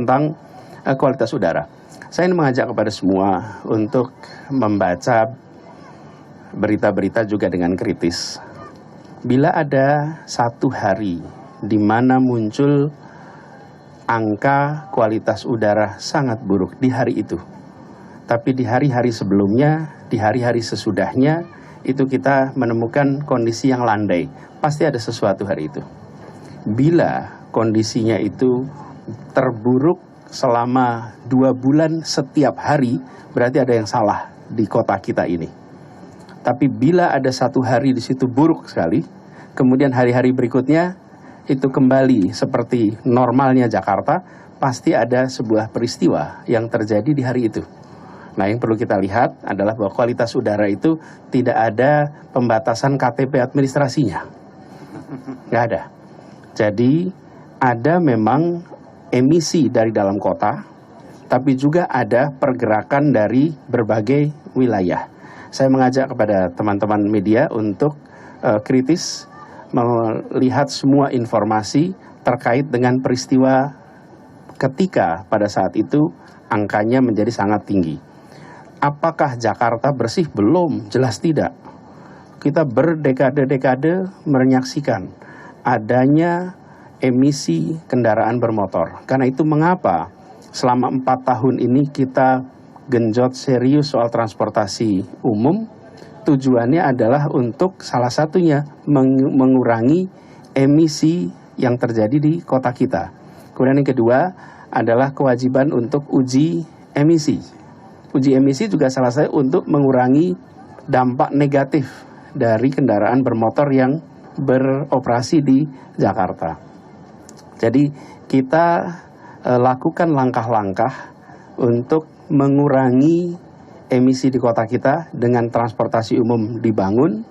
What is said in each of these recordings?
tentang kualitas udara. Saya ingin mengajak kepada semua untuk membaca berita-berita juga dengan kritis. Bila ada satu hari di mana muncul angka kualitas udara sangat buruk di hari itu, tapi di hari-hari sebelumnya, di hari-hari sesudahnya, itu kita menemukan kondisi yang landai. Pasti ada sesuatu hari itu. Bila kondisinya itu terburuk selama 2 bulan setiap hari, berarti ada yang salah di kota kita ini. Tapi bila ada satu hari di situ buruk sekali, kemudian hari-hari berikutnya itu kembali seperti normalnya Jakarta, pasti ada sebuah peristiwa yang terjadi di hari itu. Nah, yang perlu kita lihat adalah bahwa kualitas udara itu tidak ada pembatasan KTP administrasinya. Nggak ada. Jadi, ada memang emisi dari dalam kota, tapi juga ada pergerakan dari berbagai wilayah. Saya mengajak kepada teman-teman media untuk kritis melihat semua informasi terkait dengan peristiwa ketika pada saat itu angkanya menjadi sangat tinggi. Apakah Jakarta bersih? Belum, jelas tidak. Kita berdekade-dekade menyaksikan adanya emisi kendaraan bermotor. Karena itu mengapa selama 4 tahun ini kita genjot serius soal transportasi umum. Tujuannya adalah untuk salah satunya mengurangi emisi yang terjadi di kota kita. Kemudian yang kedua adalah kewajiban untuk uji emisi. Uji emisi juga salah satu untuk mengurangi dampak negatif dari kendaraan bermotor yang beroperasi di Jakarta. Jadi kita lakukan langkah-langkah untuk mengurangi emisi di kota kita dengan transportasi umum dibangun,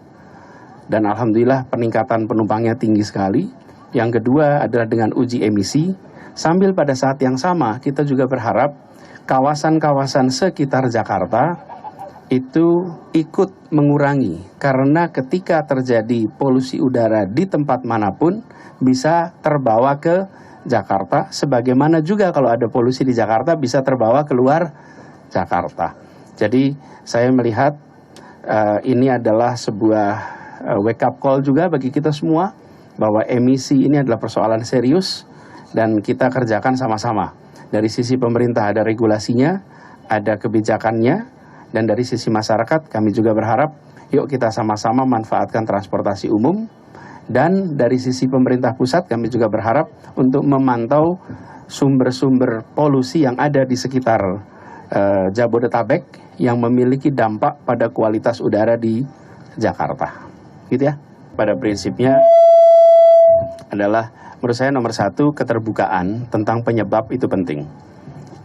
dan alhamdulillah peningkatan penumpangnya tinggi sekali. Yang kedua adalah dengan uji emisi, sambil pada saat yang sama kita juga berharap kawasan-kawasan sekitar Jakarta itu ikut mengurangi, karena ketika terjadi polusi udara di tempat manapun bisa terbawa ke Jakarta, sebagaimana juga kalau ada polusi di Jakarta bisa terbawa keluar Jakarta. Jadi saya melihat ini adalah sebuah wake up call juga bagi kita semua, bahwa emisi ini adalah persoalan serius dan kita kerjakan sama-sama. Dari sisi pemerintah ada regulasinya, ada kebijakannya, dan dari sisi masyarakat kami juga berharap yuk kita sama-sama manfaatkan transportasi umum. Dan dari sisi pemerintah pusat kami juga berharap untuk memantau sumber-sumber polusi yang ada di sekitar Jabodetabek yang memiliki dampak pada kualitas udara di Jakarta. Gitu ya. Pada prinsipnya adalah menurut saya nomor 1, keterbukaan tentang penyebab itu penting.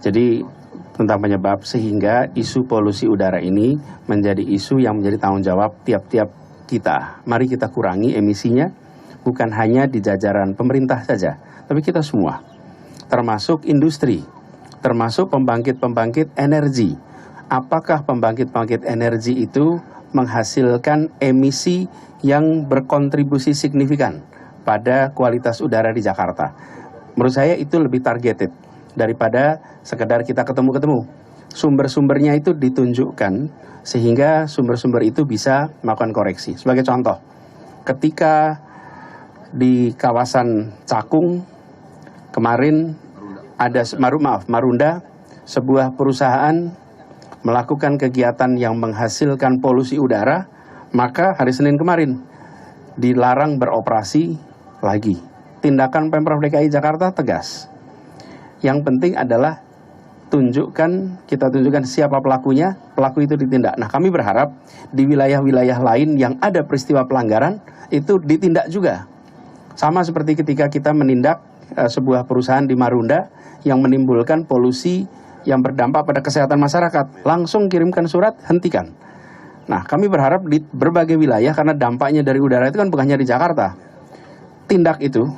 Jadi tentang penyebab, sehingga isu polusi udara ini menjadi isu yang menjadi tanggung jawab tiap-tiap kita. Mari kita kurangi emisinya, bukan hanya di jajaran pemerintah saja, tapi kita semua, termasuk industri, termasuk pembangkit-pembangkit energi. Apakah pembangkit-pembangkit energi itu menghasilkan emisi yang berkontribusi signifikan pada kualitas udara di Jakarta? Menurut saya itu lebih targeted daripada sekedar kita ketemu-ketemu. Sumber-sumbernya itu ditunjukkan sehingga sumber-sumber itu bisa melakukan koreksi. Sebagai contoh, ketika di kawasan Cakung kemarin ada Marunda, sebuah perusahaan melakukan kegiatan yang menghasilkan polusi udara, maka hari Senin kemarin dilarang beroperasi lagi. Tindakan Pemprov DKI Jakarta tegas. Yang penting adalah kita tunjukkan siapa pelakunya, pelaku itu ditindak. Nah, kami berharap di wilayah-wilayah lain yang ada peristiwa pelanggaran itu ditindak juga. Sama seperti ketika kita menindak sebuah perusahaan di Marunda yang menimbulkan polusi yang berdampak pada kesehatan masyarakat, langsung kirimkan surat, hentikan. Nah, kami berharap di berbagai wilayah, karena dampaknya dari udara itu kan bukan hanya di Jakarta, tindak itu,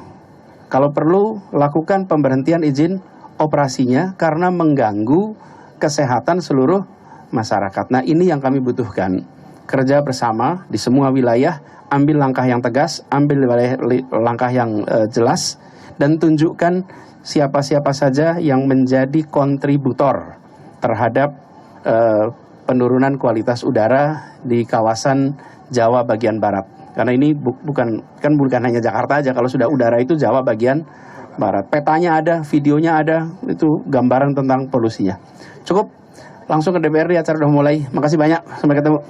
kalau perlu lakukan pemberhentian izin operasinya karena mengganggu kesehatan seluruh masyarakat. Nah, ini yang kami butuhkan, kerja bersama di semua wilayah, ambil langkah yang tegas, ambil langkah yang jelas, dan tunjukkan siapa-siapa saja yang menjadi kontributor terhadap penurunan kualitas udara di kawasan Jawa bagian barat. Karena ini bukan hanya Jakarta aja, kalau sudah udara itu Jawa bagian barat. Petanya ada, videonya ada, itu gambaran tentang polusinya. Cukup, langsung ke DPRD, acara udah mulai. Makasih banyak, sampai ketemu.